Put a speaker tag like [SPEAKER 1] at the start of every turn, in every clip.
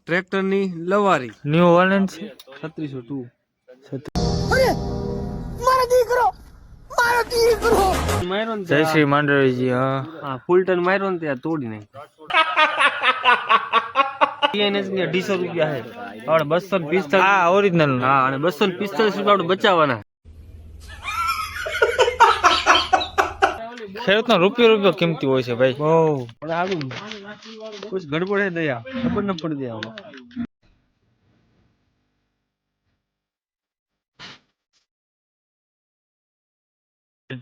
[SPEAKER 1] Tractor ની લવારી
[SPEAKER 2] new Holland છે
[SPEAKER 1] 3602
[SPEAKER 3] અરે મારો દીકરો
[SPEAKER 1] માર્યો ને
[SPEAKER 2] જય શ્રી માંડવીજી
[SPEAKER 1] હા ફૂલ ટન માર્યો ને ત્યાં તોડી નાખી એને 250 રૂપિયા હે આપણે 245
[SPEAKER 2] આ ઓરિજિનલ
[SPEAKER 1] હા અને 245 રૂપિયા આપણે બચાવવાના
[SPEAKER 2] ખેડૂતનો રૂપિયો કિંમતી હોય છે ભાઈ
[SPEAKER 1] બહુ પણ આવું કુછ ગડબડ હે દયા ખબર ન પડી દે આમાં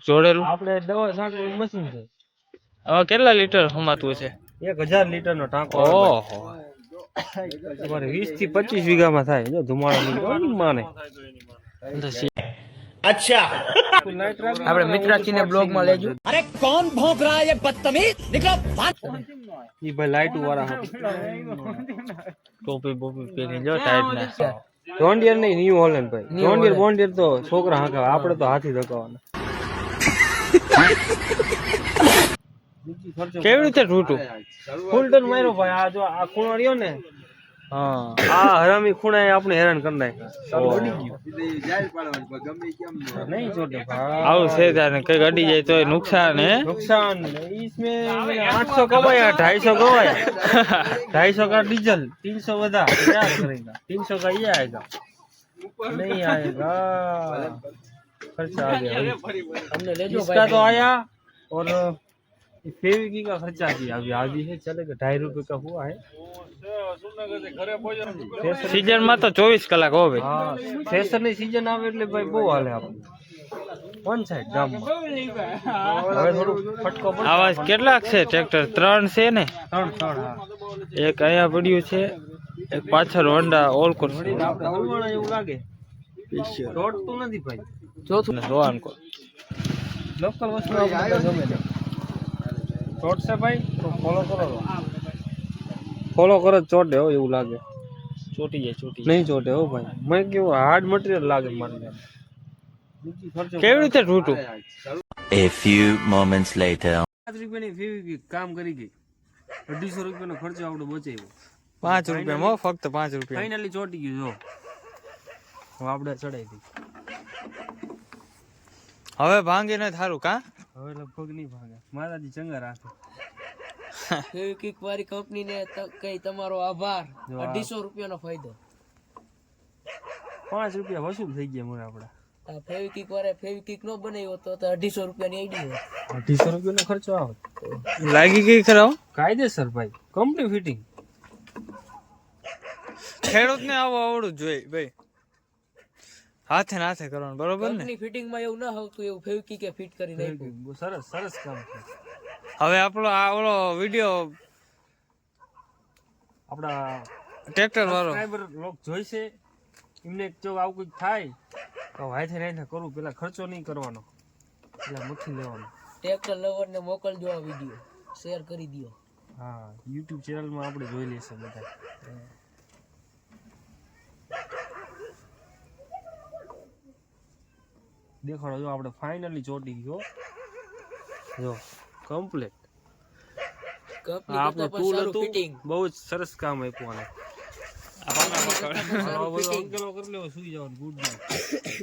[SPEAKER 2] જોડેલું
[SPEAKER 1] આપણે દવા છાંટવાનું મશીન છે
[SPEAKER 2] હવે કેટલા લીટર હમાતું છે
[SPEAKER 1] 1000 લીટર નો ટાંકો
[SPEAKER 2] ઓહો
[SPEAKER 1] તમારે 20 થી 25 વીઘામાં થાય જો ધુમાડો નીકળે માને
[SPEAKER 3] अच्छा
[SPEAKER 2] આપણે મિત્રાચીને બ્લોગ માં લેજો
[SPEAKER 3] अरे कौन भौंक रहा है ये बदतमीज निकलो
[SPEAKER 1] ઈ ભાઈ લાઈટ વાળા
[SPEAKER 2] ટોપી બોપી પહેરી જો ટાઈટ ના
[SPEAKER 1] જોન્ડિયર નહીં ન્યુ હોલેન્ડ ભાઈ જોન્ડિયર બોન્ડિયર તો છોકરા હાંકા આપણે તો હાથી ધકાવાના
[SPEAKER 2] કેવી રીતે તૂટું
[SPEAKER 1] ફૂલ ટન માર્યો ભાઈ આ જો આ ખૂણો રહ્યો ને
[SPEAKER 2] હા
[SPEAKER 1] આ હરામી ખૂણાએ આપણે હેરાન કરી નાખ્યા નહીં ચોટે
[SPEAKER 2] આવું છે તારે કઈ અડી જાય તો નુકસાન હે
[SPEAKER 1] नुकसान इसमें 800 कमाया 250 गवाया 250 का डीजल 300 बता क्या करेगा 300 का ये आएगा नहीं आएगा खर्चा आ गया हमने ले जो इसका तो आया और फेविकी का खर्चा किया अभी आदि है चलेगा 2.5 रुपए का हुआ है
[SPEAKER 2] सीजन में तो 24 કલાક હોવે
[SPEAKER 1] હા ફેશન ની સીઝન આવે એટલે ભાઈ બહુ હાલે આપણે વન સાઈડ ગામમાં હવે થોડું ફટકો પડે
[SPEAKER 2] આવા કેટલાક છે ટ્રેક્ટર 3 છે ને
[SPEAKER 1] 3 હા
[SPEAKER 2] એક અહીંયા પડ્યું છે એક પાછળ હોન્ડા ઓલ કોર્સ
[SPEAKER 1] આપણે હલવાણા એવું લાગે દોડતું નથી ભાઈ
[SPEAKER 2] ચોથું રોવાન કો
[SPEAKER 1] લોકલ વસ્તુ આપણે ગમે છે ચોટશે ભાઈ તો ફોલો કરો ચોટે હો એવું લાગે
[SPEAKER 2] ચોટી જાય
[SPEAKER 1] નહીં ચોટે હો ભાઈ મેં કેવું હાર્ડ મટીરિયલ લાગે મને
[SPEAKER 2] કેવી રીતે તૂટું
[SPEAKER 4] A few moments later.
[SPEAKER 1] 5 રૂપિયાની ફી કામ કરી ગઈ 250 રૂપિયાનો ખર્ચો આપણો બચાવ્યો
[SPEAKER 2] 5 રૂપિયામાં ફક્ત 5 રૂપિયા
[SPEAKER 1] ફાઇનલી ચોટી ગયું જો હવે આપણે ચડાઈ દી
[SPEAKER 2] હવે ભાંગીને થારું કા
[SPEAKER 1] હવે લગભગ નહીં ભાગે માતાજી ચંગા રાખે
[SPEAKER 5] ફેવિક્વિક વાળી કંપની ને કઈ તમારો આભાર
[SPEAKER 1] જો
[SPEAKER 5] 250 રૂપિયાનો ફાયદો
[SPEAKER 1] 5 રૂપિયા વસૂલ થઈ ગયા મને આપડા
[SPEAKER 5] આ ફેવિક્વિક વાળા ફેવિક્વિક નો બનાવ્યો તો 250 રૂપિયાની આઈડી હોય
[SPEAKER 1] 250 રૂપિયાનો ખર્ચો આવે
[SPEAKER 2] લાગી ગઈ ખરા
[SPEAKER 1] કાયદેસર ભાઈ કંપની ફિટિંગ
[SPEAKER 2] ખેડૂતને આવું આવડું જોઈએ ભાઈ હાથે નાથે કરવાનું બરોબર ને
[SPEAKER 5] કંપની ફિટિંગ માં એવું ના આવતું એવું ફેવિક્વિક કે ફિટ કરી નાખ્યું
[SPEAKER 1] બહુ સરસ સરસ કામ છે
[SPEAKER 2] હવે આપણો આ ઓલો વિડિયો
[SPEAKER 1] આપડા
[SPEAKER 2] ટ્રેક્ટર વાળો
[SPEAKER 1] સબસ્ક્રાઇબર લોક જોઈશે એમને જો આવું કંઈક થાય તો હાથે નાથે કરું પેલા ખર્ચો નહીં કરવાનો પેલા મથી લેવાનો
[SPEAKER 5] ટ્રેક્ટર લવર ને મોકલજો આ વિડિયો શેર કરી દયો
[SPEAKER 1] હા YouTube ચેનલ માં આપણે જોઈ લેશે બધા દેખાડો જો આપણે ફાઇનલી ચોટી ગયો જો કમ્પ્લીટ
[SPEAKER 5] કંપની
[SPEAKER 1] આપણે
[SPEAKER 5] કરતા
[SPEAKER 1] ટૂલ
[SPEAKER 5] પણ સારું
[SPEAKER 1] હતું
[SPEAKER 5] ફિટિંગ
[SPEAKER 1] બહુ જ સરસ કામ આપ્યું આને આ બધું અંકેલો કરી લેવો સુઈ જવાનું ગુડ નાઈટ